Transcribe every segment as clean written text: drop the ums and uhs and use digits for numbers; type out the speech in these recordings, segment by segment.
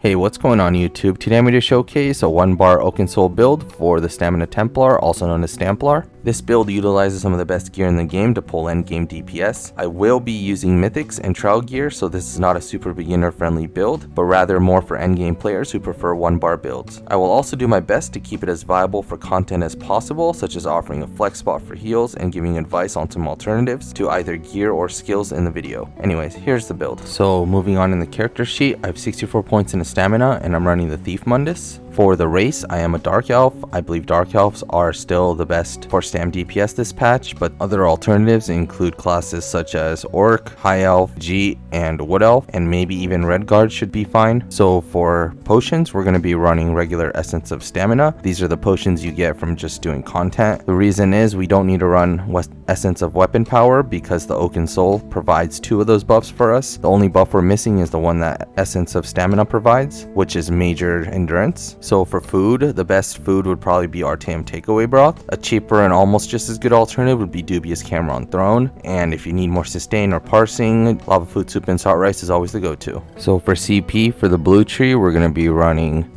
Hey, what's going on YouTube? Today I'm going to showcase a 1-bar Oakensoul build for the Stamina Templar, also known as Stamplar. This build utilizes some of the best gear in the game to pull endgame DPS. I will be using mythics and trial gear, so this is not a super beginner friendly build, but rather more for endgame players who prefer 1-bar builds. I will also do my best to keep it as viable for content as possible, such as offering a flex spot for heals and giving advice on some alternatives to either gear or skills in the video. Anyways, here's the build. So moving on in the character sheet, I have 64 points in stamina and I'm running the Thief Mundus. For the race, I am a Dark Elf. I believe Dark Elves are still the best for Stam DPS this patch, but other alternatives include classes such as Orc, High Elf, G, and Wood Elf, and maybe even Red Guard should be fine. So for potions, we're going to be running regular Essence of Stamina. These are the potions you get from just doing content. The reason is we don't need to run Essence of Weapon Power because the Oakensoul provides 2 of those buffs for us. The only buff we're missing is the one that Essence of Stamina provides, which is Major Endurance. So for food, the best food would probably be Artaeum Takeaway Broth. A cheaper and almost just as good alternative would be Dubious Cameron Throne. And if you need more sustain or parsing, Lava Food Soup and Salt Rice is always the go-to. So for CP, for the blue tree, we're going to be running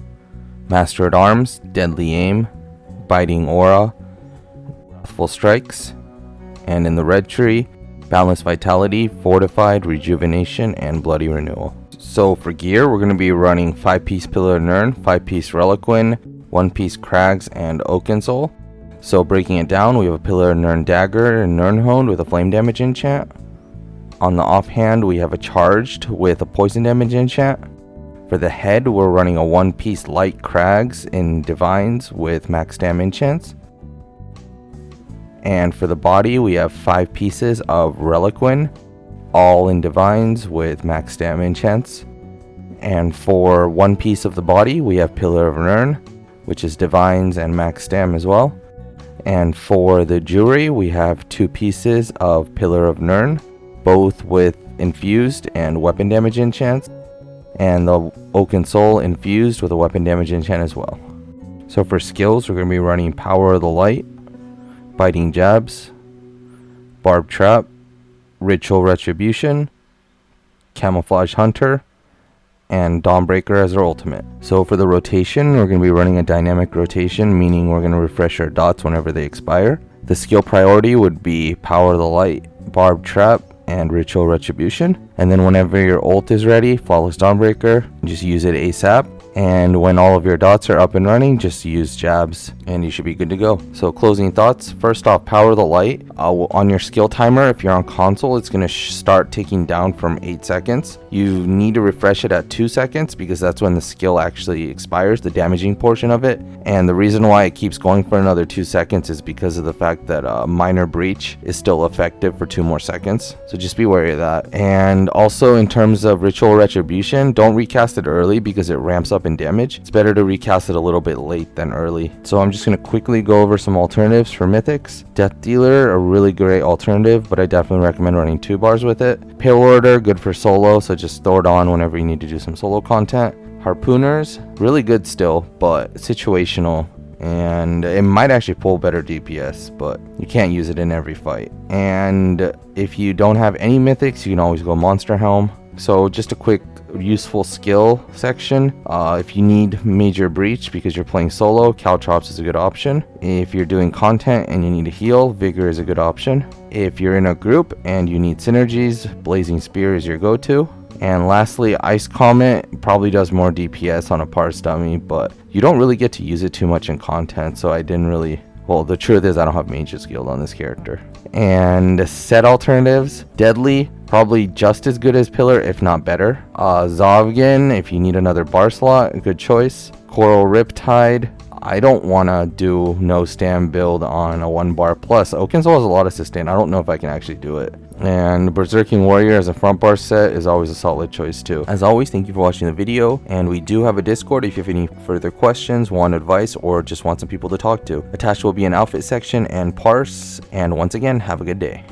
Master at Arms, Deadly Aim, Biting Aura, Wrathful Strikes. And in the red tree, Balanced Vitality, Fortified, Rejuvenation, and Bloody Renewal. So for gear, we're going to be running 5-piece Pillar of Nirn, 5-piece Reliquin, 1-piece Crags, and Oakensoul. So breaking it down, we have a Pillar of Nirn Dagger and Nirnhoned with a flame damage enchant. On the offhand, we have a Charged with a poison damage enchant. For the head, we're running a 1-piece Light Crags in Divines with max dam enchants. And for the body, we have 5 pieces of Reliquin, all in Divines with max dam enchants. And for 1 piece of the body, we have Pillar of Nirn, which is Divines and max dam as well. And for the jewelry, we have 2 pieces of Pillar of Nirn, both with infused and weapon damage enchants. And the Oakensoul infused with a weapon damage enchant as well. So for skills, we're going to be running Power of the Light, Biting Jabs, Barb Trap, Ritual Retribution, Camouflage Hunter, and Dawnbreaker as our ultimate. So for the rotation, we're going to be running a dynamic rotation, meaning we're going to refresh our dots whenever they expire. The skill priority would be Power of the Light, Barb Trap, and Ritual Retribution. And then whenever your ult is ready, Flawless Dawnbreaker, just use it ASAP. And when all of your dots are up and running, just use jabs and you should be good to go. So closing thoughts, first off, Power of the Light. On your skill timer, if you're on console, it's going to start ticking down from 8 seconds. You need to refresh it at 2 seconds because that's when the skill actually expires, the damaging portion of it. And the reason why it keeps going for another 2 seconds is because of the fact that Minor Breach is still effective for 2 more seconds. So just be wary of that. And also in terms of Ritual Retribution, don't recast it early because it ramps up in damage. It's better to recast it a little bit late than early. So I'm just going to quickly go over some alternatives for mythics. Death Dealer, a really great alternative, but I definitely recommend running 2 bars with it. Pale Order, good for solo, so just throw it on whenever you need to do some solo content. Harpooners, really good still, but situational, and it might actually pull better DPS, but you can't use it in every fight. And if you don't have any mythics, you can always go Monster Helm. So just a quick useful skill section. If you need Major Breach because you're playing solo, Caltrops is a good option. If you're doing content and you need to heal, Vigor is a good option. If you're in a group and you need synergies, Blazing Spear is your go-to. And lastly, Ice Comet probably does more DPS on a parse dummy, but you don't really get to use it too much in content, so I didn't really... Well, the truth is I don't have Mage's Guild on this character. And set alternatives, Deadly, probably just as good as Pillar, if not better. Zovgan, if you need another bar slot, a good choice. Coral Riptide, I don't want to do no stam build on a 1-bar plus. Oakensoul has a lot of sustain. I don't know if I can actually do it. And Berserking Warrior as a front bar set is always a solid choice too. As always, thank you for watching the video, and we do have a Discord if you have any further questions, want advice, or just want some people to talk to. Attached will be an outfit section and parse, and once again, have a good day.